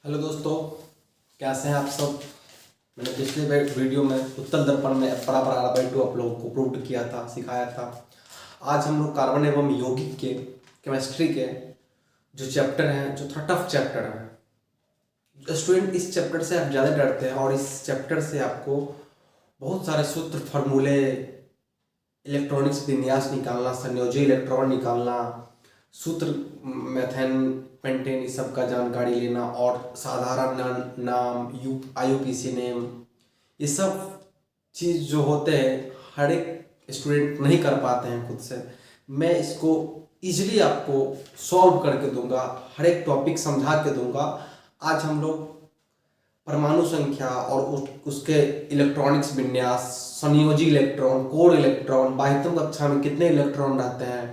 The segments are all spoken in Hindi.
हेलो दोस्तों, कैसे हैं आप सब। मैंने पिछले वीडियो में उत्तल दर्पण में बराबर R/2 आप लोगों को प्रूव किया था, सिखाया था। आज हम लोग कार्बन एवं यौगिक के केमिस्ट्री के जो चैप्टर हैं, जो थोड़ा टफ चैप्टर है। स्टूडेंट इस चैप्टर से आप ज़्यादा डरते हैं और इस चैप्टर से आपको बहुत सारे सूत्र, फार्मूले, इलेक्ट्रॉनिक्स विन्यास निकालना, संयोजी इलेक्ट्रॉन निकालना, सूत्र, मेथेन, पेंटेन, इस सब का जानकारी लेना और साधारण नाम, IUPAC नेम, ये सब चीज़ जो होते हैं हर एक स्टूडेंट नहीं कर पाते हैं खुद से। मैं इसको इजीली आपको सॉल्व करके दूंगा, हर एक टॉपिक समझा के दूंगा। आज हम लोग परमाणु संख्या और उसके इलेक्ट्रॉनिक्स विन्यास, संयोजी इलेक्ट्रॉन, कोर इलेक्ट्रॉन, बाह्यतम कक्षा में कितने इलेक्ट्रॉन रहते हैं,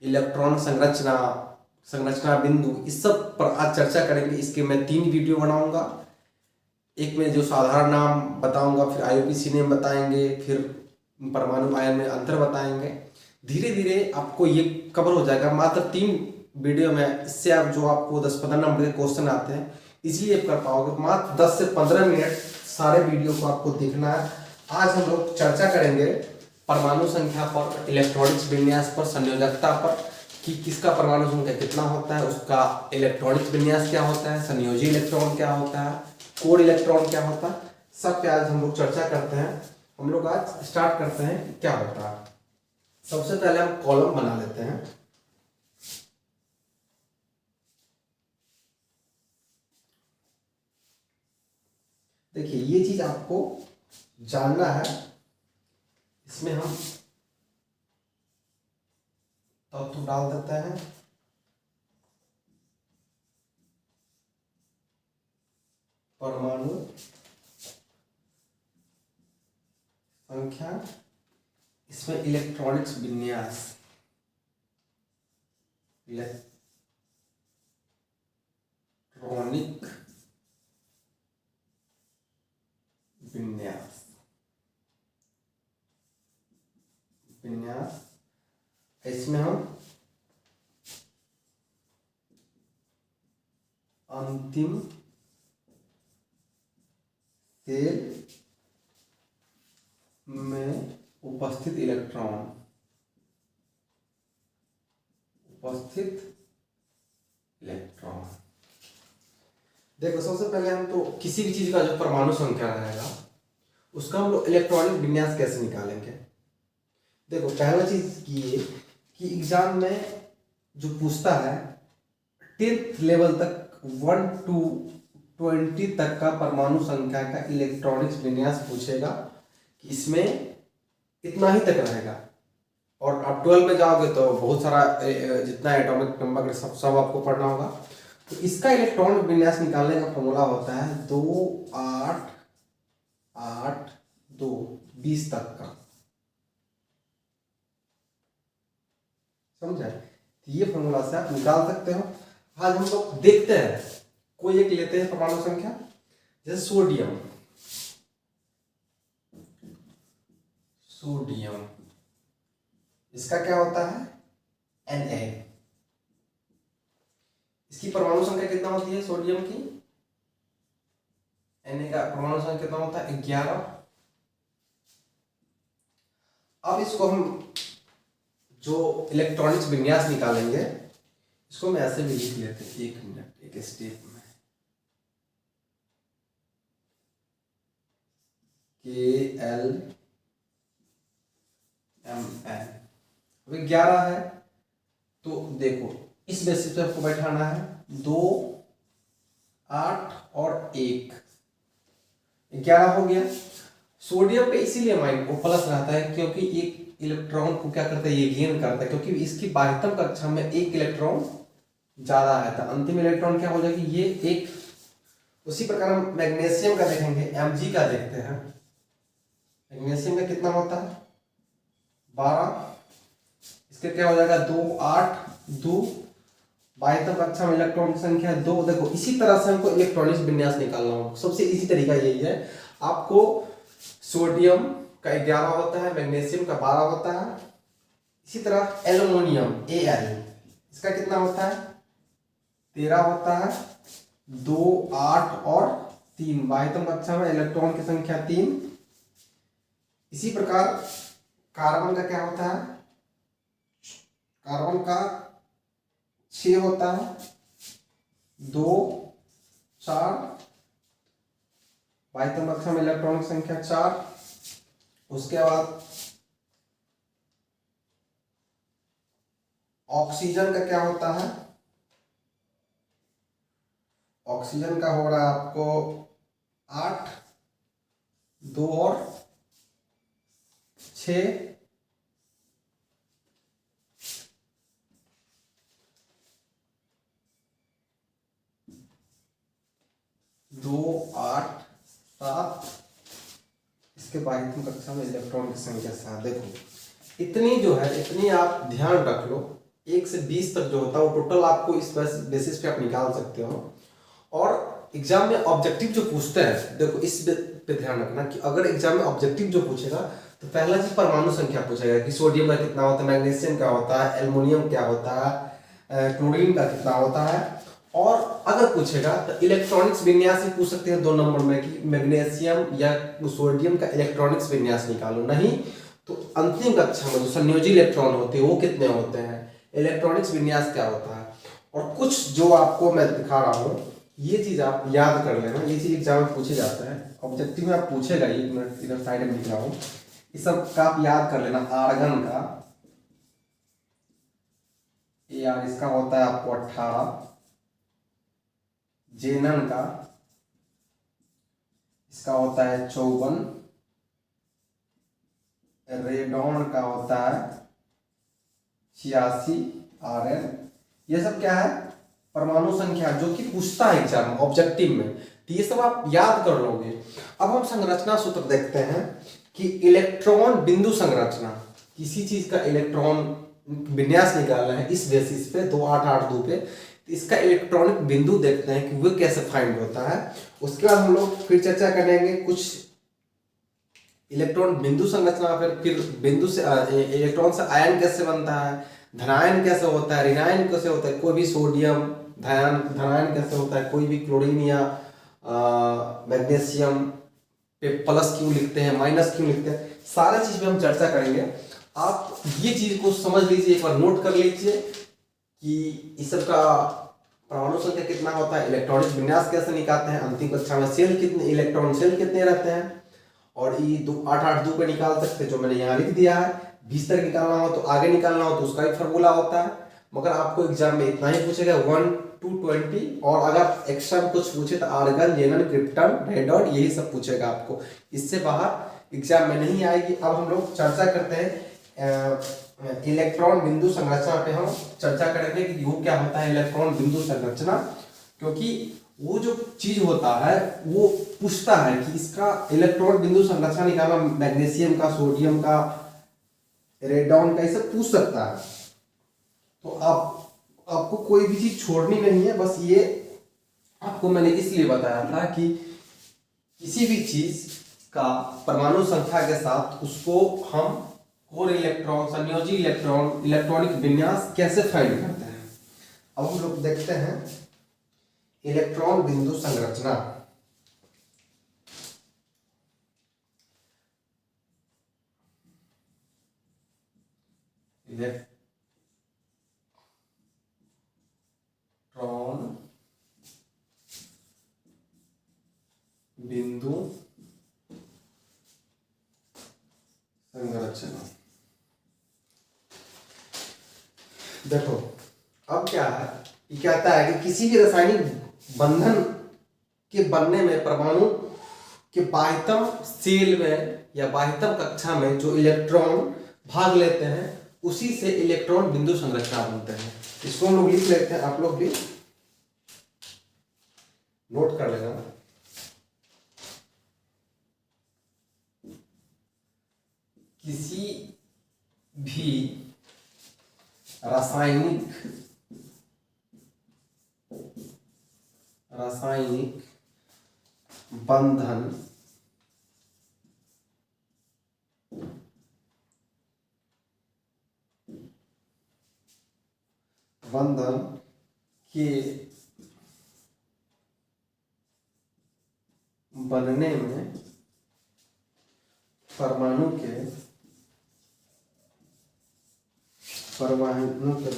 इलेक्ट्रॉन संरचना, संरचना बिंदु, इस सब पर आज चर्चा करेंगे। इसके मैं 3 वीडियो बनाऊंगा। एक में जो साधारण नाम बताऊंगा, फिर IUPAC नेम बताएंगे, फिर परमाणु आयन में अंतर बताएंगे। धीरे धीरे आपको ये कवर हो जाएगा मात्र 3 वीडियो में। इससे आप जो आपको 10-15 नंबर के क्वेश्चन आते हैं इसलिए आप कर पाओगे। मात्र 10 से 15 मिनट सारे वीडियो को आपको देखना है। आज हम लोग चर्चा करेंगे परमाणु संख्या पर, इलेक्ट्रॉनिक्स विन्यास पर, संयोजकता पर, कि किसका परमाणु संख्या कितना होता है, उसका इलेक्ट्रॉनिक्स विन्यास क्या होता है, संयोजी इलेक्ट्रॉन क्या होता है, कोर इलेक्ट्रॉन क्या होता है, सब पे आज हम लोग चर्चा करते हैं। हम लोग आज स्टार्ट करते हैं कि क्या होता है। सबसे पहले हम कॉलम बना लेते हैं। देखिए, ये चीज आपको जानना है। इसमें हम तत्व डाल देते हैं। परमाणु संख्या, इसमें इलेक्ट्रॉनिक्स विन्यास, इलेक्ट्रॉनिक विन्यास, इसमें हम अंतिम सेल में उपस्थित इलेक्ट्रॉन, देखो, सबसे पहले हम तो किसी भी चीज का जो परमाणु संख्या रहेगा उसका हम लोग इलेक्ट्रॉनिक विन्यास कैसे निकालेंगे। देखो, पहला चीज ये कि एग्जाम में जो पूछता है 10th लेवल तक 1 to 20 तक का परमाणु संख्या का इलेक्ट्रॉनिक्स विन्यास पूछेगा कि इसमें इतना ही तक रहेगा। और आप 12 में जाओगे तो बहुत सारा जितना एटॉमिक नंबर सब आपको पढ़ना होगा। तो इसका इलेक्ट्रॉनिक विन्यास निकालने का फॉर्मूला होता है 2 8 8 2 20 तक का। समझे? तो ये फॉर्मूला से आप निकाल सकते हो। आज हम लोग देखते हैं, कोई एक लेते हैं परमाणु संख्या, जैसे सोडियम। इसका क्या होता है? Na। इसकी परमाणु संख्या कितना होती है सोडियम की? Na का परमाणु संख्या कितना होता है? 11। अब इसको हम जो इलेक्ट्रॉनिक्स विन्यास निकालेंगे, इसको मैं ऐसे भी लिख लेते हैं, 1 मिनट, एक स्टेप में। KLMN, अभी 11 है तो देखो इस बेसिस पे आपको बैठाना है 2 8 और 1, 11 हो गया। सोडियम पे इसीलिए माइंड को प्लस रहता है क्योंकि एक इलेक्ट्रॉन को क्या करता है, ये गेन करता है, क्योंकि इसकी बाह्यतम कक्षा में 1 इलेक्ट्रॉन ज्यादा है। तो अंतिम इलेक्ट्रॉन क्या हो जाएगी, ये 1। उसी प्रकार हम मैग्नीशियम का देखेंगे, Mg का देखते हैं। मैग्नीशियम का कितना होता है? 12। इसका क्या हो जाएगा? 2 8 2। बाह्यतम कक्षा में इलेक्ट्रॉन की संख्या 2। देखो, इसी तरह से हमको इलेक्ट्रॉनिक्स विन्यास निकालना होगा। सबसे इजी तरीका यही है। आपको सोडियम का 11 होता है, मैग्नीशियम का 12 होता है। इसी तरह एल्युमिनियम Al, इसका कितना होता है? 13 होता है। 2, 8 और 3, बाह्यतम कक्षा में इलेक्ट्रॉन की संख्या 3। इसी प्रकार कार्बन का क्या होता है, कार्बन का 6 होता है, 2, 4, बाह्यतम कक्षा में इलेक्ट्रॉन की संख्या 4। उसके बाद ऑक्सीजन का क्या होता है, ऑक्सीजन का हो रहा है आपको 8, 2 और 6, 2, 8, 7। इसके बाह्यतम कक्षा में इलेक्ट्रॉन की संख्या 7। देखो इतनी जो है, इतनी आप ध्यान रख लो, 1 से 20 तक जो होता है वो टोटल आपको इस बेसिस पे आप निकाल सकते हो। और एग्जाम में ऑब्जेक्टिव जो पूछते हैं, देखो इस पे ध्यान रखना कि अगर एग्जाम में ऑब्जेक्टिव जो पूछेगा तो पहला चीज परमाणु संख्या पूछेगा कि सोडियम का कितना होता है, मैग्नीशियम क्या होता है, एल्युमिनियम क्या होता है, क्लोरीन का कितना होता है। और अगर पूछेगा तो इलेक्ट्रॉनिक्स विन्यास भी पूछ सकते हैं 2 नंबर में कि मैग्नीशियम या सोडियम का इलेक्ट्रॉनिक्स विन्यास निकालो। नहीं तो अंतिम कक्षा में जो संयोजी इलेक्ट्रॉन होते हैं वो कितने होते हैं, इलेक्ट्रॉनिक्स विन्यास क्या होता है। और कुछ जो आपको मैं दिखा रहा हूँ ये चीज आप याद कर लेना, ये चीज एग्जाम में पूछे जाता है, ऑब्जेक्टिव में आप पूछेगा। एक मिनट इधर साइड में लिख रहा हूँ, इस सब का आप याद कर लेना। आर्गन का यार इसका होता है आपको 18, जेनन का इसका होता है 54, रेडॉन का होता है 86, Rn। ये सब क्या है, परमाणु संख्या जो कि पूछता है एग्जाम ऑब्जेक्टिव में, तो ये सब आप याद कर लोगे। अब हम संरचना सूत्र देखते हैं कि इलेक्ट्रॉन बिंदु संरचना, किसी चीज का इलेक्ट्रॉन विन्यास निकालना है इस बेसिस पे 2, 8, 8, 2 पे, तो इसका इलेक्ट्रॉनिक बिंदु देखते हैं कि वो कैसे फाइंड होता है। उसके बाद हम लोग फिर चर्चा करेंगे कुछ इलेक्ट्रॉन बिंदु संरचना, फिर बिंदु से इलेक्ट्रॉन से आयन कैसे बनता है, धनायन कैसे होता है, ऋणायन कैसे होता है, कोई भी सोडियम धनायन कैसे होता है, कोई भी क्लोरीन या मैग्नीशियम पे प्लस क्यों लिखते हैं, माइनस क्यों लिखते हैं, सारे चीज पे हम चर्चा करेंगे। आप ये चीज को समझ लीजिए, एक बार नोट कर लीजिए कि इस सब का परमाणु संख्या कितना होता है, इलेक्ट्रॉनिक विन्यास कैसे निकालते हैं, अंतिम कक्षा में सेल कितने, इलेक्ट्रॉन सेल कितने रहते हैं, और ये 8, 8, 2 पे निकाल सकते हैं जो मैंने यहाँ लिख दिया है। 20 तक निकालना हो तो आगे निकालना हो तो उसका भी फॉर्मूला होता है। मगर आपको एग्जाम में इतना ही पूछेगा 1 to 20, और अगर एक्स्ट्रा में कुछ पूछे तो आर्गन, जेनन, क्रिप्टन, रेडॉन यही सब पूछेगा आपको, इससे बाहर एग्जाम में नहीं आएगी। अब हम लोग चर्चा करते हैं इलेक्ट्रॉन बिंदु संरचना पे। हम चर्चा करेंगे कि वो क्या होता है इलेक्ट्रॉन बिंदु संरचना, क्योंकि वो जो चीज होता है वो पूछता है कि इसका इलेक्ट्रॉन बिंदु संरचना निकालना, मैग्नीशियम का, सोडियम का, रेडॉन का, ये सब पूछ सकता है। तो आपको कोई भी चीज छोड़नी नहीं है, बस ये आपको मैंने इसलिए बताया था कि किसी भी चीज का परमाणु संख्या के साथ उसको हम और इलेक्ट्रॉन, संयोजी इलेक्ट्रॉन, इलेक्ट्रॉनिक विन्यास कैसे फाइंड करते हैं। अब हम लोग देखते हैं इलेक्ट्रॉन बिंदु संरचना। इलेक्ट्रॉन बिंदु संरचना, देखो अब क्या है, ये कहता है कि किसी भी रासायनिक बंधन के बनने में परमाणु के बाह्यतम सेल में या बाह्यतम कक्षा में जो इलेक्ट्रॉन भाग लेते हैं उसी से इलेक्ट्रॉन बिंदु संरचना बनते हैं। इसको हम लोग लिख लेते हैं, आप लोग भी नोट कर लेना। किसी भी रासायनिक बंधन के बनने में परमाणु के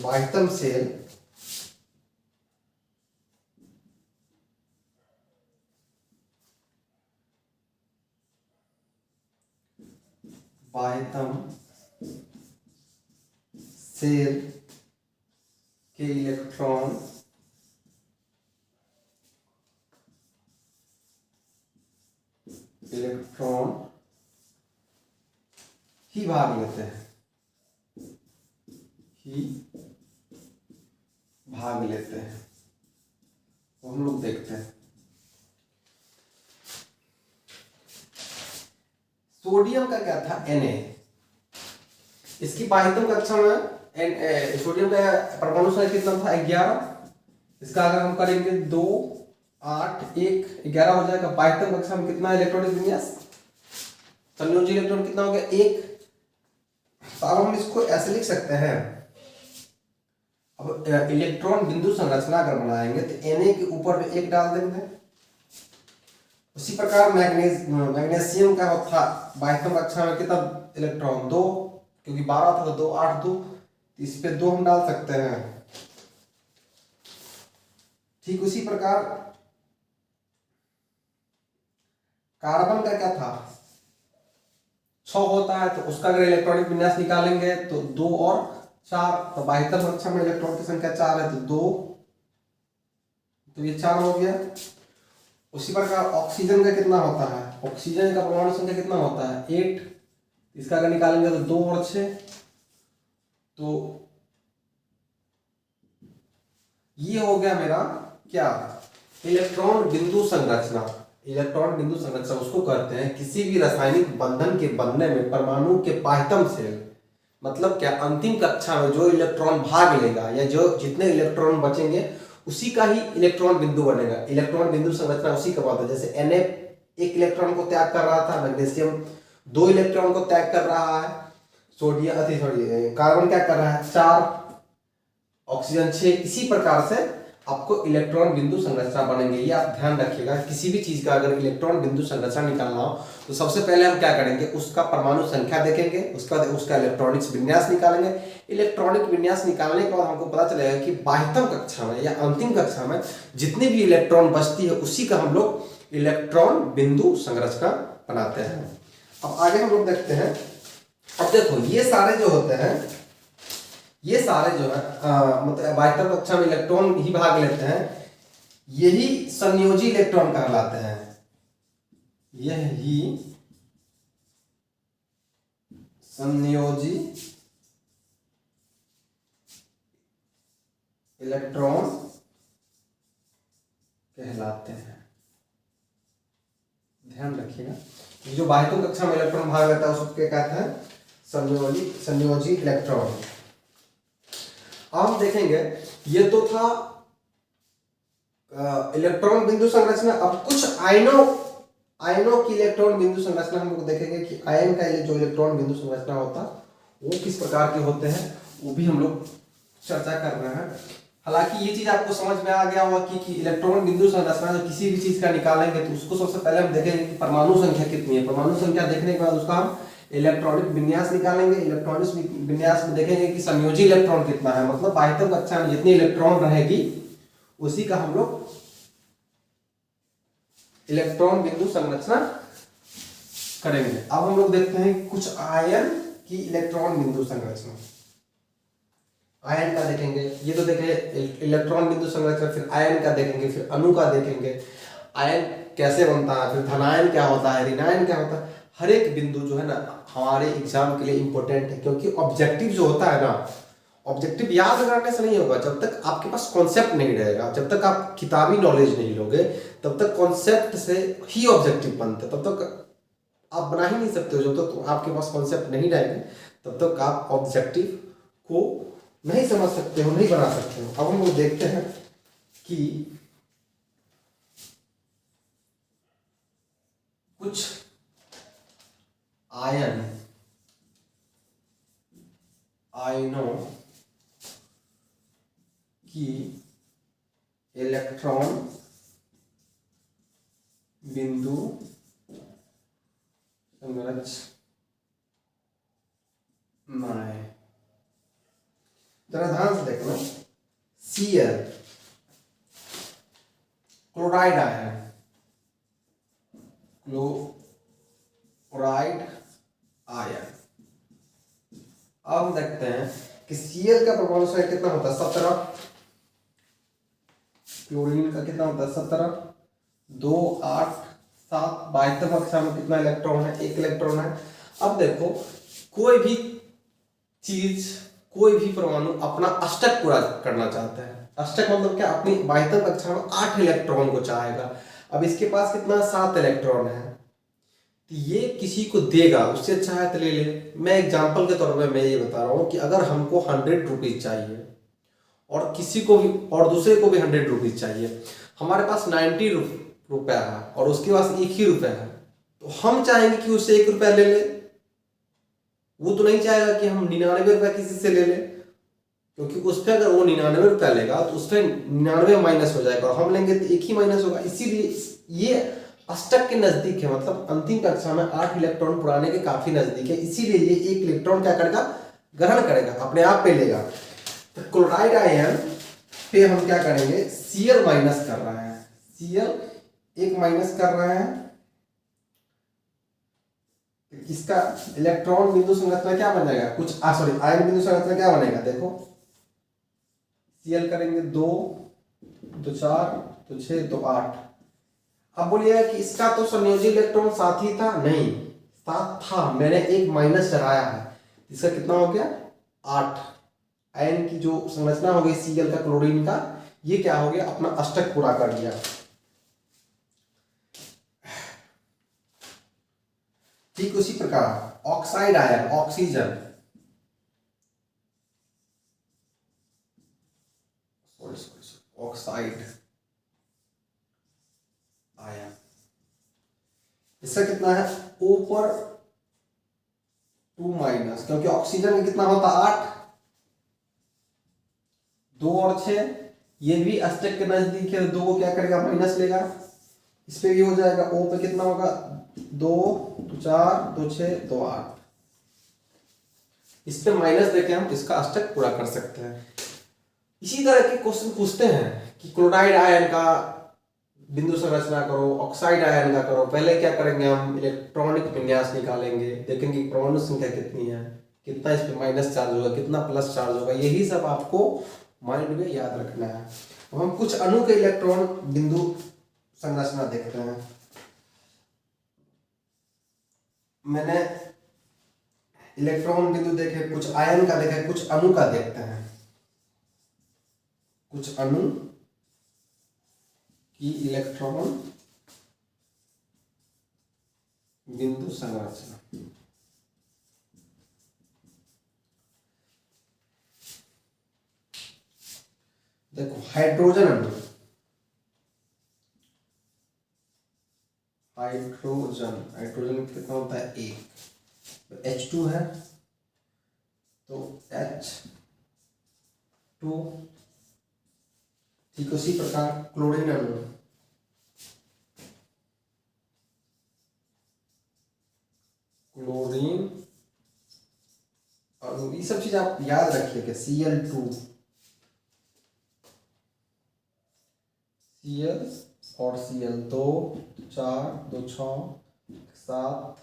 बाह्यतम सेल के इलेक्ट्रॉन ही भाग लेते हैं, तो हम लोग देखते हैं। सोडियम का क्या था, Na। इसकी बाह्यतम कक्षा में सोडियम का परमाणु संख्या कितना था, 11। इसका अगर हम करेंगे 2 8 1 11 हो जाएगा। बाह्यतम कक्षा में कितना इलेक्ट्रॉनिक विन्यास, संयोजी इलेक्ट्रॉन कितना हो गया, 1। तो अब हम इसको ऐसे लिख सकते हैं। अब इलेक्ट्रॉन बिंदु संरचना अगर बनाएंगे तो Na के ऊपर में 1 डाल देंगे। उसी प्रकार मैग्नीशियम का था बाह्यतम कक्षा में कितना इलेक्ट्रॉन, 2, क्योंकि 12 था तो 2 8 2, इस पे 2 हम डाल सकते हैं। ठीक उसी प्रकार कार्बन का क्या था, 6 होता है, तो उसका अगर इलेक्ट्रॉनिक विन्यास निकालेंगे तो 2 और 4, तो बाह्यतम कक्षा में इलेक्ट्रॉन की संख्या 4 है, तो 2, तो ये 4 हो गया। उसी प्रकार ऑक्सीजन का कितना होता है, ऑक्सीजन का परमाणु संख्या कितना होता है, 8। इसका अगर निकालेंगे तो 2 और 6, तो ये हो गया मेरा क्या, इलेक्ट्रॉन बिंदु संरचना। इलेक्ट्रॉन बिंदु संरचना उसको कहते हैं किसी भी रासायनिक बंधन के बनने में परमाणु के बाह्यतम सेल, मतलब क्या, अंतिम कक्षा में जो इलेक्ट्रॉन भाग लेगा या जो जितने इलेक्ट्रॉन बचेंगे उसी का ही इलेक्ट्रॉन बिंदु बनेगा। इलेक्ट्रॉन बिंदु संरचना उसी का बात है। जैसे Na 1 इलेक्ट्रॉन को त्याग कर रहा था, मैग्नीशियम 2 इलेक्ट्रॉन को त्याग कर रहा है, कार्बन क्या कर रहा है, 4, ऑक्सीजन 6। इसी प्रकार से आपको इलेक्ट्रॉन बिंदु संरचना बनेंगे। ये आप ध्यान रखिएगा, किसी भी चीज का अगर इलेक्ट्रॉन बिंदु संरचना निकालना हो तो सबसे पहले हम क्या करेंगे, उसका परमाणु संख्या देखेंगे, उसका इलेक्ट्रॉनिक्स विन्यास निकालेंगे। इलेक्ट्रॉनिक विन्यास निकालने के बाद हमको पता चलेगा कि बाह्यतम कक्षा में या अंतिम कक्षा में जितनी भी इलेक्ट्रॉन बचती है उसी का हम लोग इलेक्ट्रॉन बिंदु संरचना बनाते हैं। अब आगे हम लोग देखते हैं। अब देखो ये सारे जो होते हैं, ये सारे जो है मतलब बाह्यतम कक्षा में इलेक्ट्रॉन ही भाग लेते हैं, यही संयोजी इलेक्ट्रॉन कहलाते हैं। यही संयोजी इलेक्ट्रॉन कहलाते हैं। ध्यान रखिएगा, ये जो बाह्यतम कक्षा में इलेक्ट्रॉन भाग लेता है उसको क्या कहते हैं, संयोजी इलेक्ट्रॉन। अब हम देखेंगे, ये तो था इलेक्ट्रॉन बिंदु संरचना। अब कुछ आयनों की इलेक्ट्रॉन बिंदु संरचना हम लोग देखेंगे कि आयन का जो इलेक्ट्रॉन बिंदु संरचना होता है वो किस प्रकार के होते हैं, वो भी हम लोग चर्चा कर रहे हैं। हालांकि ये चीज आपको समझ में आ गया होगा कि इलेक्ट्रॉन बिंदु संरचना जो किसी भी चीज का निकालेंगे तो उसको सबसे पहले हम देखेंगे कि परमाणु संख्या कितनी है। परमाणु संख्या देखने के बाद उसका हम इलेक्ट्रॉनिक विन्यास निकालेंगे। इलेक्ट्रॉनिक विन्यास में देखेंगे कि संयोजी इलेक्ट्रॉन कितना है, मतलब बाह्यतम कक्षा में जितनी इलेक्ट्रॉन रहेगी उसी का हम लोग इलेक्ट्रॉन बिंदु संरचना करेंगे। अब हम लोग देखते हैं कुछ आयन की इलेक्ट्रॉन बिंदु संरचना। आयन का देखेंगे, ये तो देखे इलेक्ट्रॉन बिंदु संरचना, फिर आयन का देखेंगे, फिर अणु का देखेंगे, आयन कैसे बनता है, फिर धनायन क्या होता है, ऋणायन क्या होता है। हर एक बिंदु जो है ना हमारे एग्जाम के लिए इंपॉर्टेंट है, क्योंकि ऑब्जेक्टिव जो होता है ना, ऑब्जेक्टिव याद करने से नहीं होगा। जब तक आपके पास कॉन्सेप्ट नहीं रहेगा, जब तक आप किताबी नॉलेज नहीं लोगे, तब तक कॉन्सेप्ट से ही ऑब्जेक्टिव बनते, तब तक आप बना ही नहीं सकते हो। जब तक आपके पास कॉन्सेप्ट नहीं रहेंगे तब तक आप ऑब्जेक्टिव को नहीं समझ सकते हो, नहीं बना सकते हो। अब हम लोग देखते हैं कि कुछ आयनों की इलेक्ट्रॉन बिंदु बिंदु संरचनाएं। जरा ध्यान से देखना, Cl chloride ion, chloride ion. अब हम देखते हैं कि Cl का परमाणु संख्या कितना होता है, 17। क्लोरीन का कितना होता है, 17। 2 8 7 22 कक्षा में कितना इलेक्ट्रॉन है, 1 इलेक्ट्रॉन है। अब देखो, कोई भी चीज, कोई भी परमाणु अपना अष्टक पूरा करना चाहता है। अष्टक मतलब क्या, अपनी 22 कक्षा में 8 इलेक्ट्रॉन को चाहेगा। अब इसके पास कितना, 7 इलेक्ट्रॉन है, तो ये किसी को देगा, उससे अच्छा है तो ले ले। मैं एग्जांपल के तौर पे मैं ये बता रहा हूँ कि अगर हमको 100 रुपीज चाहिए और किसी को भी, और दूसरे को भी 100 रुपीज चाहिए, हमारे पास 90 रुपया है और उसके पास 1 ही रुपया है, तो हम चाहेंगे कि उससे 1 रुपया ले ले। वो तो नहीं चाहेगा कि हम 99 रुपया किसी से ले ले, क्योंकि उस पर अगर वो 99 रुपया लेगा तो उस पर 99 माइनस हो जाएगा और हम लेंगे तो 1 ही माइनस होगा। इसीलिए ये अष्टक के नजदीक है, मतलब अंतिम कक्षा में 8 इलेक्ट्रॉन पुराने के काफी नजदीक है, इसीलिए ये 1 इलेक्ट्रॉन क्या करेगा, ग्रहण करेगा, अपने आप पे लेगा। तो क्लोराइड आयन पे हम क्या करेंगे, Cl माइनस कर रहा है, Cl 1 माइनस कर रहा है। इसका इलेक्ट्रॉन बिंदु संरचना क्या बन जाएगा, कुछ सॉरी आयन बिंदु संरचना क्या बनेगा, देखो Cl करेंगे 2 2 4 2 6 2 8। अब बोलिएगा कि इसका तो संयोजी इलेक्ट्रॉन साथ ही था, नहीं साथ था, मैंने 1 माइनस चढ़ाया है, इसका कितना हो गया 8। आयन की जो संरचना हो गई Cl का, क्लोरीन का, ये क्या हो गया, अपना अष्टक पूरा कर दिया। ठीक उसी प्रकार oxide ion, oxygen, oxide ion, इसका कितना है, O पर 2 माइनस, क्योंकि ऑक्सीजन में कितना होता 8, 2 और 6, ये भी अष्टक के नजदीक है, 2 को क्या करेगा, माइनस लेगा, इस पे भी हो जाएगा। O पे कितना होगा, 2 2 4 2 6 2 8, इस पे माइनस देके हम इसका अष्टक पूरा कर सकते हैं। इसी तरह के क्वेश्चन पूछते हैं कि क्लोराइड आयन का बिंदु संरचना करो, ऑक्साइड आयन का करो। पहले क्या करेंगे, हम इलेक्ट्रॉनिक विन्यास निकालेंगे, देखेंगे परमाणु संख्या कितनी है, कितना इस पे माइनस चार्ज होगा, कितना प्लस चार्ज होगा, यही सब आपको माइंड में याद रखना है। अब हम कुछ अणु के इलेक्ट्रॉन बिंदु संरचना देखते हैं। मैंने इलेक्ट्रॉन बिंदु देखे, कुछ आयन का देखा, कुछ अणु का देखते हैं। कुछ अणु की इलेक्ट्रॉन बिंदु संरचना। देखो हाइड्रोजन अणु, हाइड्रोजन कितना होता है 1, तो H2 है, तो H2। ठीक उसी प्रकार क्लोरीन अणु, क्लोरीन अणु, ये सब चीज आप याद रखिएगा। Cl2, Cl और Cl 2 4 2 6 7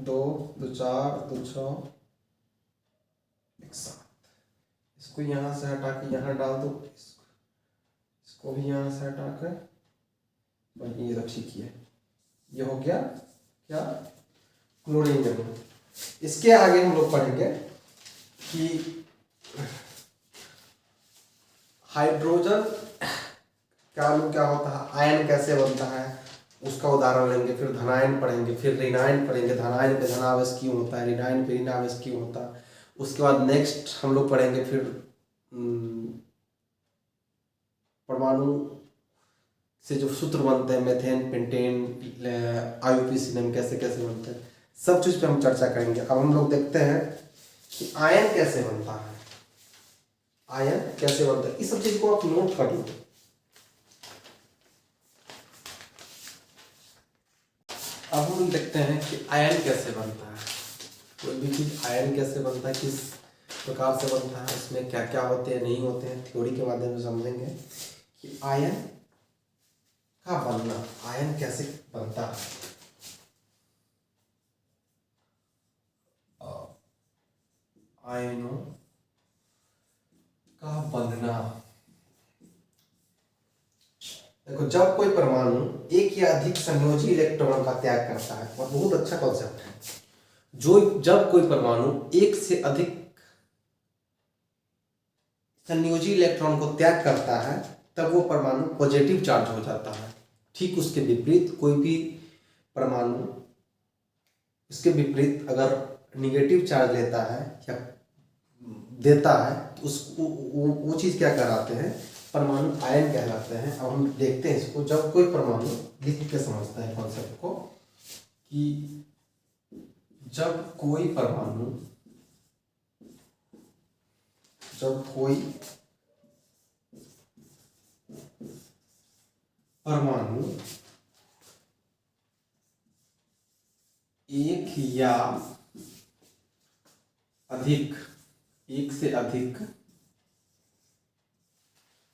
2 2 4 2 6 1 7। इसको यहां से हटा के यहां डाल दो, इसको भी यहां से हटा कर, ये तो ठीक ही है। ये हो गया क्या, क्लोरीन अणु। इसके आगे हम लोग पढ़ेंगे कि हाइड्रोजन का अणु क्या होता है, आयन कैसे बनता है, उसका उदाहरण लेंगे। फिर धनायन पढ़ेंगे, फिर ऋणायन पढ़ेंगे, धनायन पे धनावेश क्यों होता है, ऋणायन पे ऋणावेश क्यों होता है। उसके बाद नेक्स्ट हम लोग पढ़ेंगे फिर परमाणु से जो सूत्र बनते हैं, मेथेन, पेंटेन, आईयूपीएसी कैसे कैसे बनते हैं, सब चीज पे हम चर्चा करेंगे। अब हम लोग देखते हैं कि आयन कैसे बनता है, आयन कैसे बनता है, इस सब चीज को आप नोट कर लो। अब हम देखते हैं कि आयन कैसे बनता है। कोई भी चीज़ आयन कैसे बनता है, किस प्रकार से बनता है, इसमें क्या क्या होते हैं नहीं होते हैं, थ्योरी के माध्यम से समझेंगे कि आयन का बनना, आयन कैसे बनता है। आयनों का बनना, देखो जब कोई परमाणु एक या अधिक संयोजी इलेक्ट्रॉन का त्याग करता है, और बहुत अच्छा कॉन्सेप्ट है, जब कोई परमाणु एक से अधिक संयोजी इलेक्ट्रॉन को त्याग करता है तब वो परमाणु पॉजिटिव चार्ज हो जाता है। ठीक उसके विपरीत कोई भी परमाणु इसके विपरीत अगर निगेटिव चार्ज लेता है या देता है तो वो चीज़ क्या कहलाते हैं, परमाणु आयन कहलाते हैं। अब हम देखते हैं इसको, जब कोई परमाणु लिख के समझता है कॉन्सेप्ट को कि जब कोई परमाणु एक से अधिक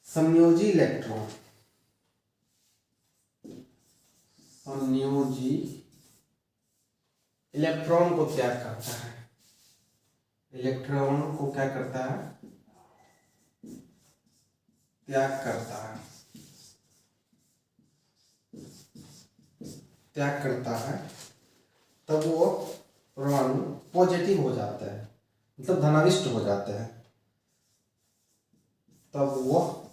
संयोजी इलेक्ट्रॉन को त्याग करता है, इलेक्ट्रॉन को क्या करता है, त्याग करता है तब वो परमाणु पॉजिटिव हो जाता है, मतलब धनाविष्ट हो जाता है। तब वह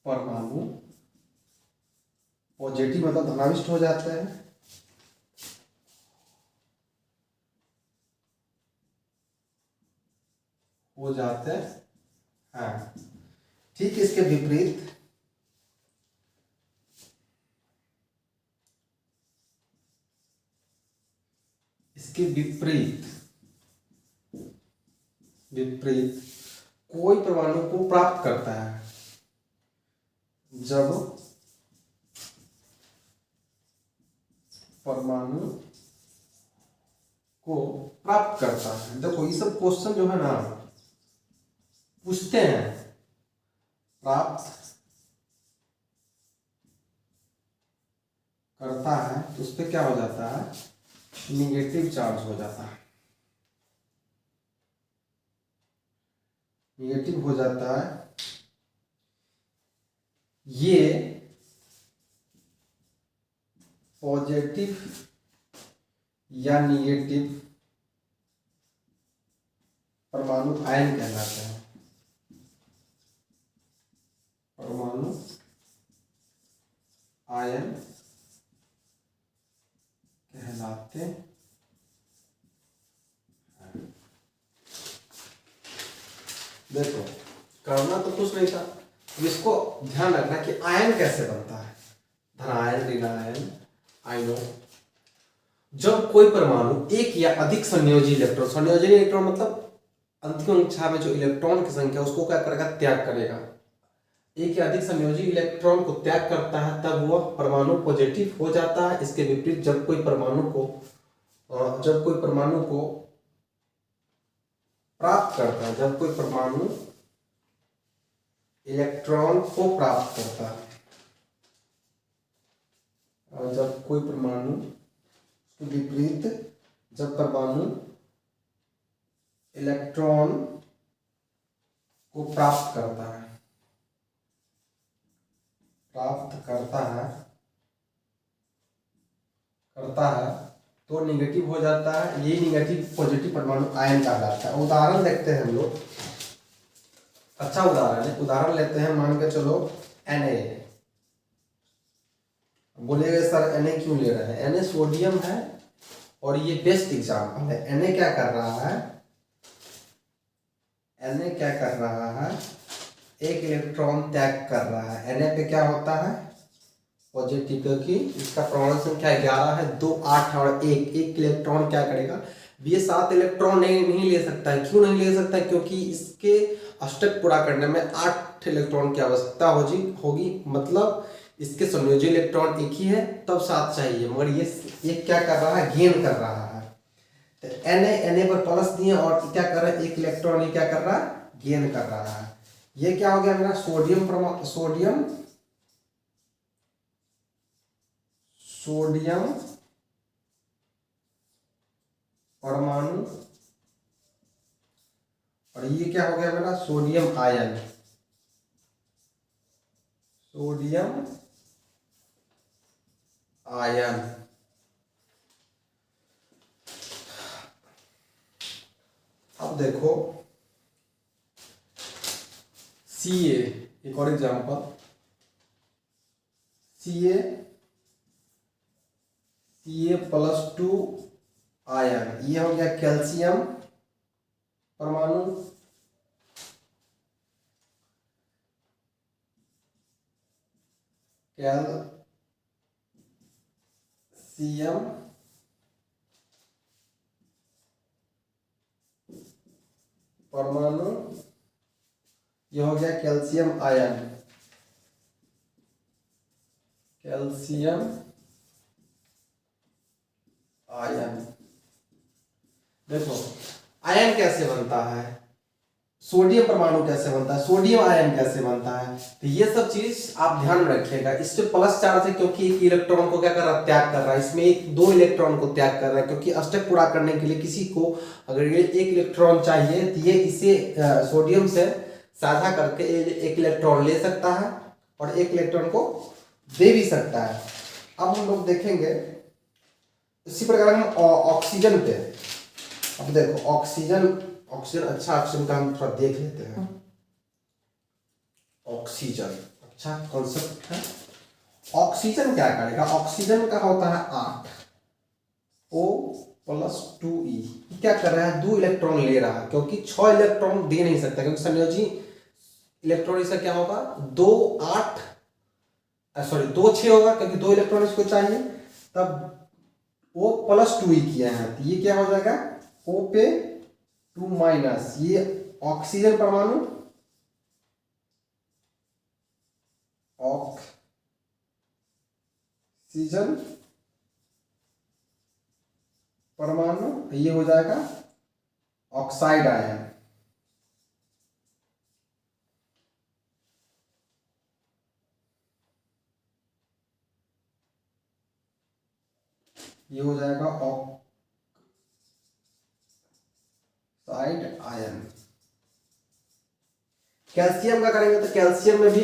परमाणु पॉजिटिव मतलब धनाविष्ट हो जाता है। हाँ, ठीक इसके विपरीत कोई परमाणु को प्राप्त करता है, जब परमाणु को प्राप्त करता है। देखो ये सब क्वेश्चन जो है ना पूछते हैं, प्राप्त करता है तो उस पर क्या हो जाता है, निगेटिव चार्ज हो जाता है, निगेटिव हो जाता है। ये पॉजिटिव या निगेटिव परमाणु आयन कहलाते हैं, परमाणु आयन कहलाते हैं। देखो करना तो कुछ नहीं था, अब इसको ध्यान रखना कि आयन कैसे बनता है, धन आयन ऋण आयन आयनों। जब कोई परमाणु एक या अधिक संयोजी इलेक्ट्रॉन मतलब अंतिम कक्षा में जो इलेक्ट्रॉन की संख्या उसको क्या करेगा, त्याग करेगा। एक या अधिक संयोजी इलेक्ट्रॉन को त्याग करता है तब वह परमाणु पॉजिटिव हो जाता है। इसके विपरीत जब कोई परमाणु को प्राप्त करता है, जब कोई परमाणु इलेक्ट्रॉन को प्राप्त करता है, और जब कोई परमाणु के विपरीत जब परमाणु इलेक्ट्रॉन को प्राप्त करता है तो निगेटिव हो जाता है। ये निगेटिव पॉजिटिव परमाणु आयन कहलाता है। उदाहरण देखते हैं हम लोग, अच्छा उदाहरण है, उदाहरण लेते हैं, मान के चलो Na। बोलेगा सर Na क्यों ले रहे हैं, Na सोडियम है और ये बेस्ट एग्जाम्पल है। Na क्या कर रहा है, एक इलेक्ट्रॉन त्याग कर रहा है। Na पे क्या होता है, पॉजिटिव, क्योंकि इसका परमाणु संख्या 11 है, 2 8 और 1 इलेक्ट्रॉन क्या करेगा, ये 7 इलेक्ट्रॉन नहीं ले सकता है। क्यों नहीं ले सकता है? क्योंकि इसके अष्टक पूरा करने में 8 इलेक्ट्रॉन की आवश्यकता होगी। मतलब इसके संयोजी इलेक्ट्रॉन एक ही है, तब 7 चाहिए, मगर ये क्या कर रहा है? गेन कर रहा है। तो Na पर प्लस दिए और क्या कर रहा है? 1 इलेक्ट्रॉन ये क्या कर रहा है? गेन कर रहा है। ये क्या हो गया मेरा? सोडियम परमाणु। और ये क्या हो गया मेरा? Sodium ion. अब देखो Ca, एक और एग्जांपल, Ca+2 आयन। ये हो गया कैल्शियम परमाणु। कैल्शियम परमाणु, ये हो गया कैल्शियम आयन। देखो आयन कैसे बनता है, सोडियम परमाणु कैसे बनता है, सोडियम आयन कैसे बनता है, तो ये सब चीज आप ध्यान में रखिएगा। इस पे प्लस चार्ज है क्योंकि एक इलेक्ट्रॉन को क्या कर रहा है? त्याग कर रहा है। इसमें एक 2 इलेक्ट्रॉन को त्याग कर रहा है, क्योंकि अष्टक पूरा करने के लिए किसी को अगर ये 1 इलेक्ट्रॉन चाहिए तो ये इसे सोडियम से साझा करके 1 इलेक्ट्रॉन ले सकता है और 1 इलेक्ट्रॉन को दे भी सकता है। अब हम लोग देखेंगे इसी प्रकार हम ऑक्सीजन पे। अब देखो ऑक्सीजन अच्छा ऑक्सीजन का हम थोड़ा देख लेते हैं। ऑक्सीजन अच्छा कॉन्सेप्ट है। ऑक्सीजन क्या करेगा? ऑक्सीजन का होता है 8 O+2E। क्या कर रहा है? 2 इलेक्ट्रॉन ले रहा है, क्योंकि 6 इलेक्ट्रॉन दे नहीं सकता, क्योंकि संयोजी इलेक्ट्रॉन इसका क्या होगा? 2 6 होगा, क्योंकि 2 इलेक्ट्रॉन इसको चाहिए। तब O+2E किया है, तो ये क्या हो जाएगा? O पे 2-, ये ऑक्सीजन परमाणु, ये हो जाएगा ऑक्साइड आयन। ये हो जाएगा ऑक्साइड आयन। कैल्शियम का करेंगे तो कैल्शियम में भी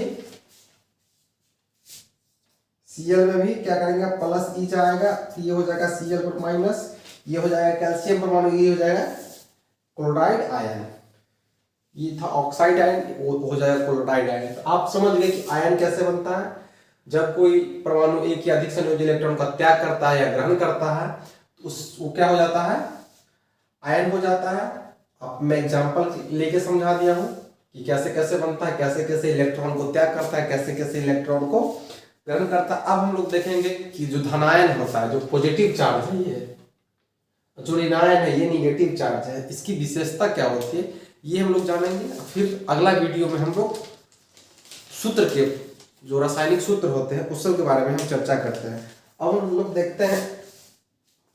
Cl में भी क्या करेंगे? प्लस E जाएगा, तो ये हो जाएगा Cl पर माइनस, ये हो जाएगा कैल्शियम परमाणु, ये हो जाएगा क्लोराइड आयन। ये था ऑक्साइड आयन, वो हो जाएगा क्लोराइड आयन। तो आप समझ गए कि आयन कैसे बनता है। जब कोई परमाणु एक या अधिक संयोजी इलेक्ट्रॉन का त्याग करता है या ग्रहण करता है, वो क्या हो जाता है? आयन हो जाता है। अब मैं एग्जांपल लेके समझा दिया हूं कि कैसे कैसे बनता है, कैसे कैसे इलेक्ट्रॉन को त्याग करता है, कैसे कैसे इलेक्ट्रॉन को ग्रहण करता है। अब हम लोग देखेंगे कि जो धनायन होता है, जो पॉजिटिव चार्ज है, ये जो ऋणायन है, ये निगेटिव चार्ज है, इसकी विशेषता क्या होती है, ये हम लोग जानेंगे। फिर अगला वीडियो में हम लोग सूत्र के जो रासायनिक सूत्र होते हैं उस सब के बारे में हम चर्चा करते हैं। अब हम लोग देखते हैं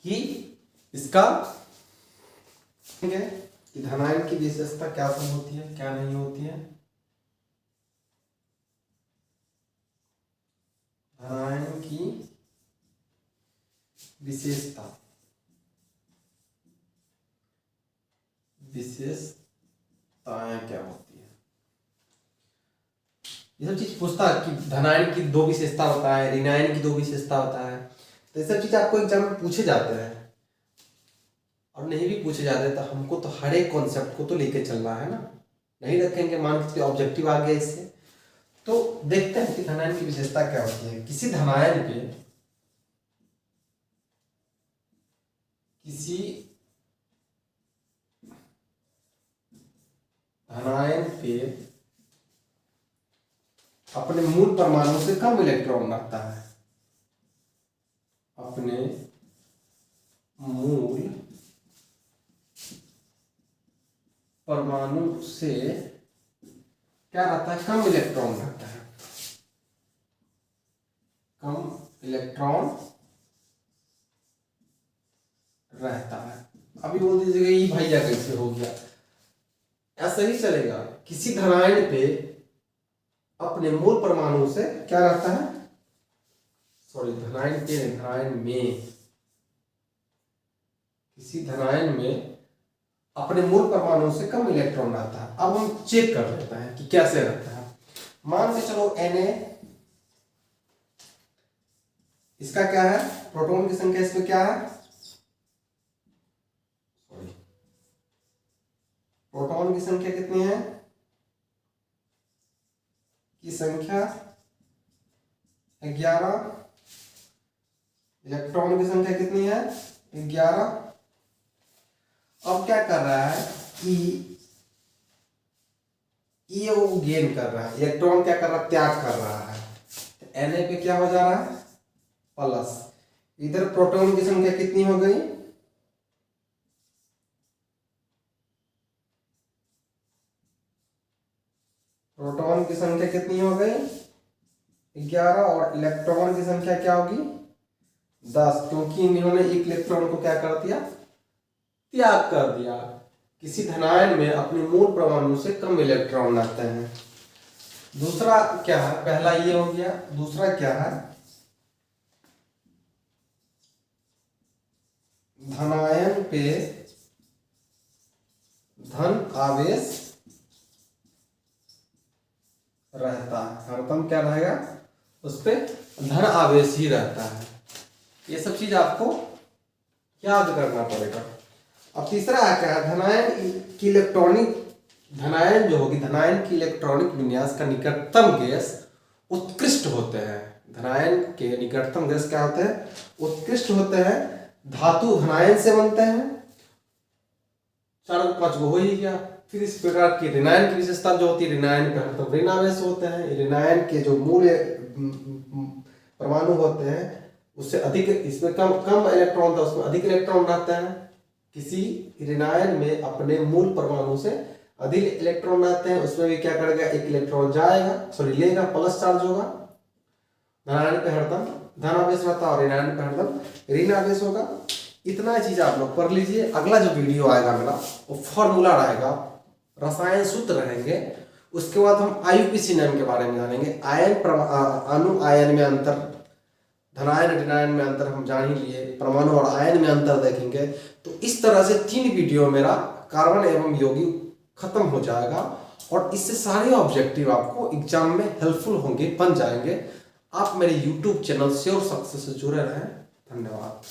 कि इसका कि धनायन की विशेषता क्या सब होती है, क्या नहीं होती है। धनायन की विशेषताएं क्या होती है, ये सब चीज पूछता है कि धनायन की 2 विशेषता होता है, ऋणायन की 2 विशेषता होता है। तो ये सब चीज आपको एग्जाम में पूछे जाते हैं, और नहीं भी पूछे जाते तो हमको तो हर एक कॉन्सेप्ट को तो लेके चलना है ना। नहीं रखेंगे मान के ऑब्जेक्टिव आ गया इससे। तो देखते हैं कि धनायन की विशेषता क्या होती है। किसी धनायन पे अपने मूल परमाणु से कम इलेक्ट्रॉन रखता है, अपने मूल परमाणु से क्या रहता है, कम इलेक्ट्रॉन रहता है, कम इलेक्ट्रॉन रहता है। अभी बोल दीजिएगा ये भैया कैसे हो गया, ऐसा ही चलेगा। किसी धनायन पे अपने मूल परमाणु से क्या रहता है, सॉरी धनायन के धनायन में, किसी धनायन में अपने मूल परमाणु से कम इलेक्ट्रॉन रहता है। अब हम चेक कर लेते हैं कि कैसे रहता है। मान के चलो Na, इसका क्या है, प्रोटॉन की संख्या इसमें क्या है, सॉरी प्रोटॉन की संख्या कितनी है, की संख्या 11, इलेक्ट्रॉन की संख्या कितनी है 11। अब क्या कर रहा है कि ये वो गेन कर रहा है, इलेक्ट्रॉन क्या कर रहा है, त्याग कर रहा है। तो Na पे क्या हो जा रहा है, प्लस। इधर प्रोटॉन की संख्या कितनी हो गई, प्रोटॉन की संख्या कितनी हो गई 11, और इलेक्ट्रॉन की संख्या क्या होगी 10, क्योंकि इन्होंने एक इलेक्ट्रॉन को क्या कर दिया, त्याग कर दिया। किसी धनायन में अपने मूल परमाणु से कम इलेक्ट्रॉन रहते हैं। दूसरा क्या है, पहला ये हो गया, दूसरा क्या है, धनायन पे धन आवेश रहता है, हरदम क्या रहेगा, उस पे धन आवेश ही रहता है। ये सब चीज आपको याद करना पड़ेगा। अब तीसरा है क्या, धनायन की इलेक्ट्रॉनिक, धनायन जो होगी, धनायन की इलेक्ट्रॉनिक विन्यास का निकटतम गैस उत्कृष्ट होते हैं। धनायन के निकटतम गैस क्या होते हैं, उत्कृष्ट होते हैं। धातु धनायन से बनते हैं, 4-5 गो हो ही गया। फिर इस प्रकार की ऋणायन की विशेषता जो होती है, ऋणायन पे हरदम ऋण आवेश होते हैं। ऋणायन के जो मूल परमाणु होते हैं उससे अधिक, इसमें कम इलेक्ट्रॉन था, उसमें अधिक इलेक्ट्रॉन रहते हैं। किसी ऋणायन में अपने मूल परमाणु से अधिक इलेक्ट्रॉन रहते हैं, उसमें भी क्या करेगा, एक इलेक्ट्रॉन जाएगा, सॉरी लेगा, प्लस चार्ज होगा। धनायन पे हरदम धन आवेश रहता है और ऋणायन पे हरदम ऋण आवेश होगा। इतना चीज आप लोग पढ़ लीजिए। अगला जो वीडियो आएगा मेरा वो फॉर्मूला रहेगा, रसायन सूत्र रहेंगे। उसके बाद हम आईयूपीएसी नाम के बारे में जानेंगे। आयन अणु आयन में अंतर, धनायन ऋणायन में अंतर हम जान ही लिए, परमाणु और आयन में अंतर देखेंगे। तो इस तरह से 3 वीडियो मेरा कार्बन एवं यौगिक खत्म हो जाएगा और इससे सारे ऑब्जेक्टिव आपको एग्जाम में हेल्पफुल होंगे, बन जाएंगे। आप मेरे यूट्यूब चैनल श्योर सक्सेस से जुड़े रहें। धन्यवाद।